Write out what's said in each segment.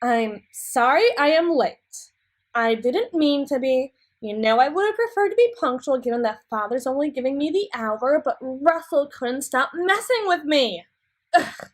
I'm sorry I am late. I didn't mean to be. You know I would have preferred to be punctual given that Father's only giving me the hour, but Russell couldn't stop messing with me. Ugh.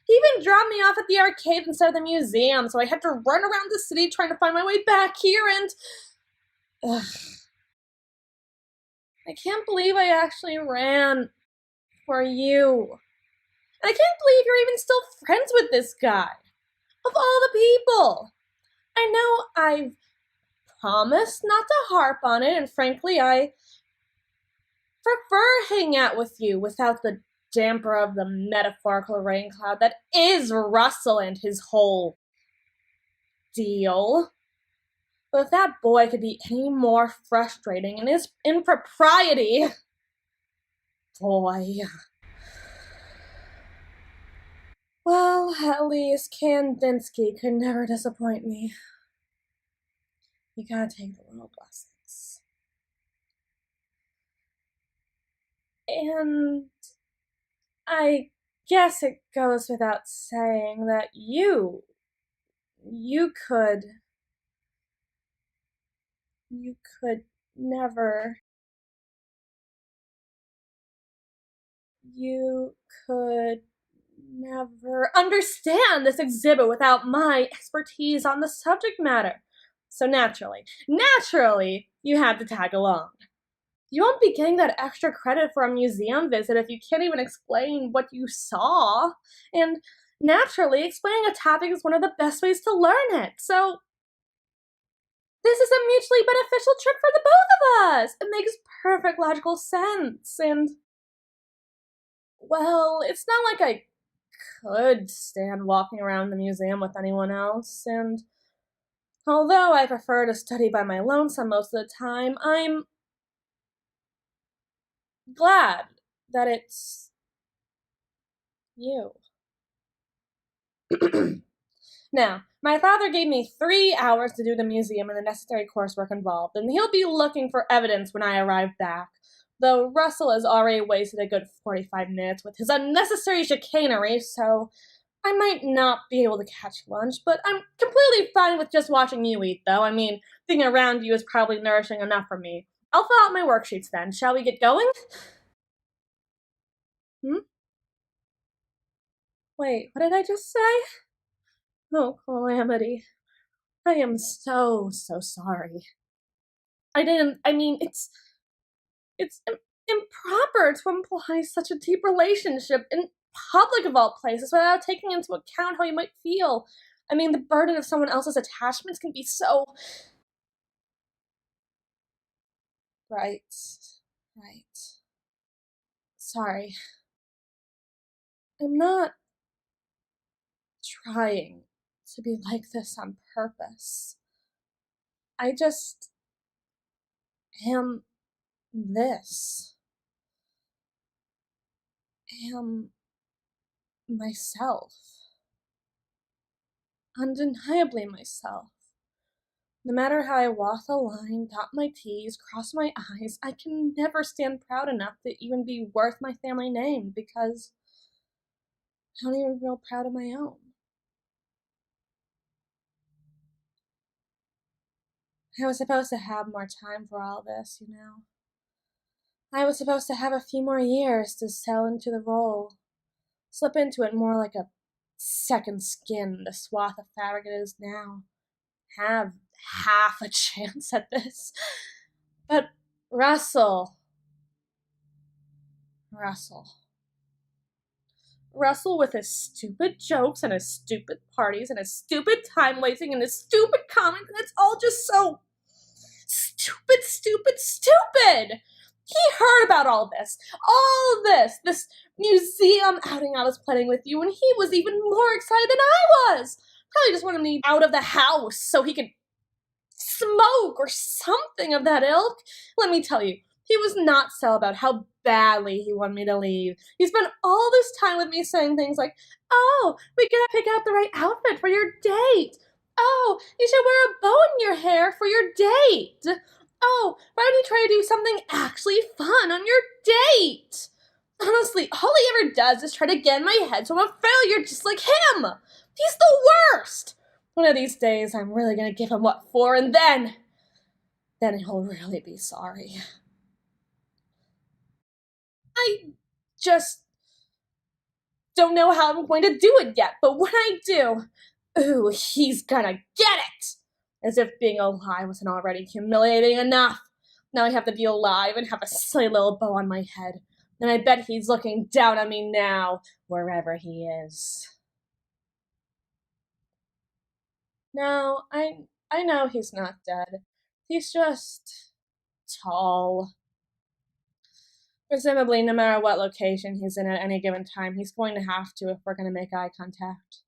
He even dropped me off at the arcade instead of the museum, so I had to run around the city trying to find my way back here and... Ugh. I can't believe I actually ran for you. And I can't believe you're even still friends with this guy. Of all the people. I know I've promised not to harp on it, and frankly, I prefer hanging out with you without the damper of the metaphorical rain cloud that is Russell and his whole deal. But if that boy could be any more frustrating in his impropriety... Boy. Well, at least Kandinsky could never disappoint me. You gotta take the little blessings. And I guess it goes without saying that you could never understand this exhibit without my expertise on the subject matter. So naturally, you had to tag along. You won't be getting that extra credit for a museum visit if you can't even explain what you saw. And naturally, explaining a topic is one of the best ways to learn it. So this is a mutually beneficial trip for the both of us. It makes perfect logical sense. And, well, it's not like I could stand walking around the museum with anyone else. And although I prefer to study by my lonesome most of the time, I'm glad that it's you. Now, my father gave me 3 hours to do the museum and the necessary coursework involved, and he'll be looking for evidence when I arrive back, though Russell has already wasted a good 45 minutes with his unnecessary chicanery, so I might not be able to catch lunch, but I'm completely fine with just watching you eat, though. I mean, being around you is probably nourishing enough for me. I'll fill out my worksheets then. Shall we get going? Wait, what did I just say? Oh, calamity. I am so sorry. It's improper to imply such a deep relationship in public of all places without taking into account how you might feel. I mean, the burden of someone else's attachments can be so... Right. Sorry. I'm not trying to be like this on purpose. I just am this. Am myself. Undeniably myself. No matter how I walk the line, dot my T's, cross my I's, I can never stand proud enough to even be worth my family name because I don't even feel proud of my own. I was supposed to have more time for all this, you know. I was supposed to have a few more years to settle into the role, slip into it more like a second skin, the swath of fabric it is now. Have half a chance at this. But Russell with his stupid jokes and his stupid parties and his stupid time wasting and his stupid comments, and it's all just so stupid. He heard about all this, this museum outing I was planning with you, and he was even more excited than I was. Probably just wanted me out of the house so he could smoke or something of that ilk. Let me tell you, he was not so about how badly he wanted me to leave. He spent all this time with me saying things like, oh, we gotta pick out the right outfit for your date. Oh, you should wear a bow in your hair for your date. Oh, why don't you try to do something actually fun on your date? Honestly, all he ever does is try to get in my head so I'm a failure just like him. He's the worst. One of these days, I'm really gonna give him what for, and then he'll really be sorry. I just don't know how I'm going to do it yet, but when I do, ooh, he's gonna get it! As if being alive wasn't already humiliating enough. Now I have to be alive and have a silly little bow on my head. And I bet he's looking down on me now, wherever he is. No, I know he's not dead. He's just tall. Presumably, no matter what location he's in at any given time, he's going to have to if we're going to make eye contact.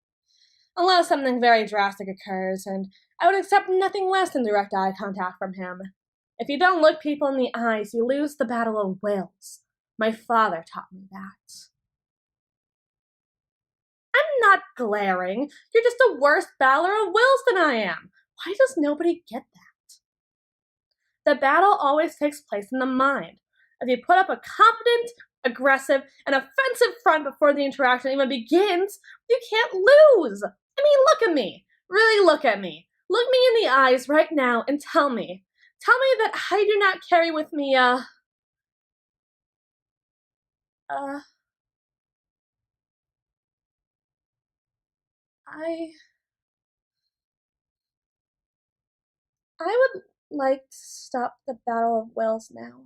Unless something very drastic occurs, and I would accept nothing less than direct eye contact from him. If you don't look people in the eyes, you lose the battle of wills. My father taught me that. I'm not glaring. You're just a worse battler of wills than I am. Why does nobody get that? The battle always takes place in the mind. If you put up a confident, aggressive, and offensive front before the interaction even begins, you can't lose. I mean, look at me. Really look at me. Look me in the eyes right now and tell me that I do not carry with me, I would like to stop the Battle of Wills now.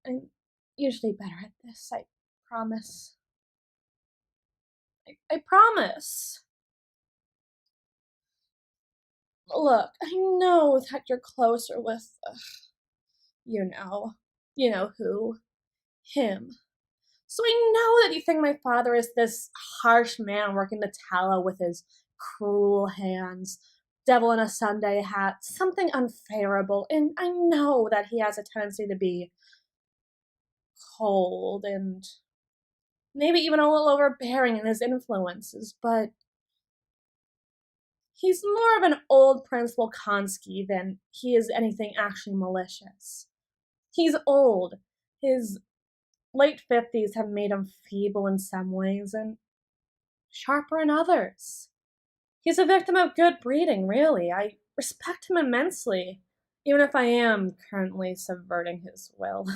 I'm usually better at this, I promise. I promise. Look, I know that you're closer with, you know who, him. So I know that you think my father is this harsh man working the tallow with his cruel hands, devil in a Sunday hat, something unfavorable, and I know that he has a tendency to be cold and maybe even a little overbearing in his influences, but he's more of an old Prince Volkonsky than he is anything actually malicious. He's old. His late 50s have made him feeble in some ways and sharper in others. He's a victim of good breeding, really. I respect him immensely, even if I am currently subverting his will.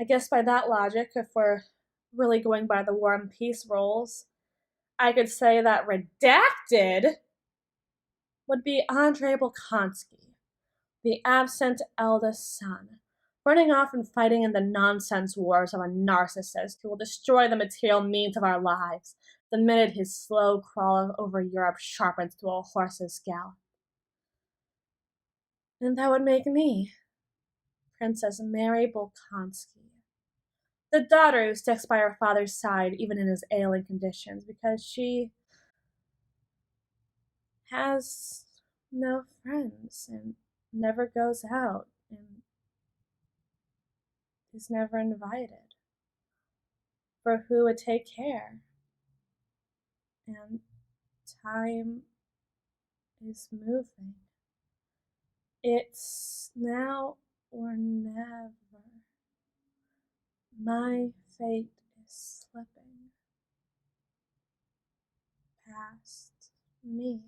I guess by that logic, if we're really going by the War and Peace rules, I could say that redacted would be Andrei Bolkonsky, the absent eldest son, running off and fighting in the nonsense wars of a narcissist who will destroy the material means of our lives the minute his slow crawl over Europe sharpens to a horse's gallop. And that would make me Princess Mary Bolkonsky, the daughter who sticks by her father's side even in his ailing conditions because she has no friends and never goes out and is never invited. For who would take care? And time is moving. It's now or never. My fate is slipping past me.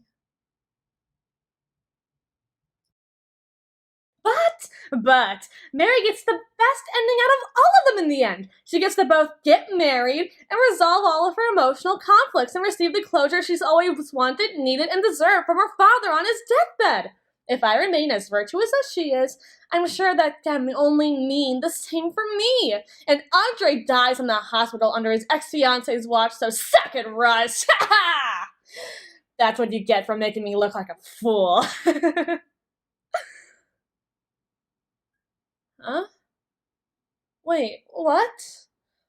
But Mary gets the best ending out of all of them in the end. She gets to both get married and resolve all of her emotional conflicts and receive the closure she's always wanted, needed, and deserved from her father on his deathbed. If I remain as virtuous as she is, I'm sure that can only mean the same for me. And Andre dies in the hospital under his ex-fiance's watch, so suck it, Russ. That's what you get for making me look like a fool. Huh? Wait, what?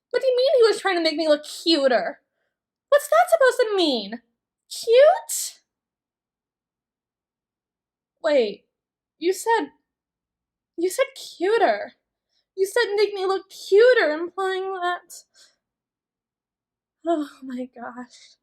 What do you mean he was trying to make me look cuter? What's that supposed to mean? Cute? Wait, you said cuter. You said make me look cuter, implying that... Oh my gosh.